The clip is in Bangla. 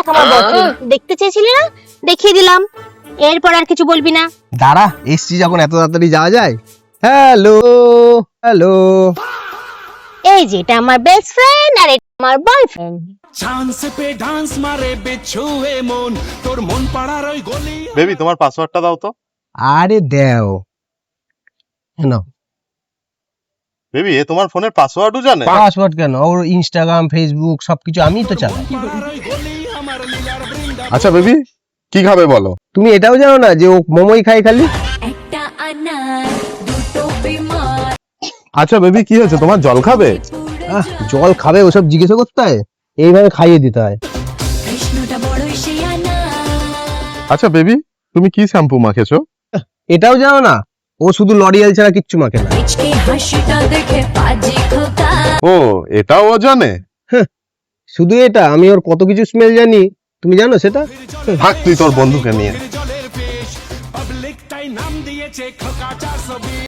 দেখ আমার বয়ফ্রেন্ড। দেখতে চেয়েছিলি না, দেখিয়ে দিলাম। এরপর আর কিছু বলবি না। দাঁড়া, এসছি যখন এত তাড়াতাড়ি যাওয়া যায়। Hello hello. এই যে এটা আমার বেস্ট ফ্রেন্ড আর এটা আমার বয়ফ্রেন্ড। চান্স পে ডান্স মারে বিছুয়ে মন তোর মন পাড়ার ওই গলি। বেবি তোমার পাসওয়ার্ডটা দাও তো। আরে দেও কেন? বেবি এ তোমার ফোনের পাসওয়ার্ডও জানে? পাসওয়ার্ড কেন? ওর ইনস্টাগ্রাম ফেসবুক সবকিছু আমি তো চালাই। আচ্ছা বেবি কি খাবে বলো? তুমি এটাও জানো না যে ও মোমোই খায় খালি? আচ্ছা বেবি কি হয়েছে, তোমার জল খাবে? জল খাবে ওসব জিজ্ঞাসা করতে হয়? এইভাবে খাইয়ে দিতে হয়। আচ্ছা বেবি তুমি কি শ্যাম্পু মাখেছো? এটাও জানো না? ও শুধু লরিয়াল ছাড়া কিচ্ছু মাখে না। ও এটাও ও জানে? শুধু এটা, আমি ওর কত কিছু স্মেল জানি, তুমি জানো সেটা? থাক তুই তোর বন্ধুকে নিয়ে। পাবলিক তাই নাম দিয়েছে খোকা 420।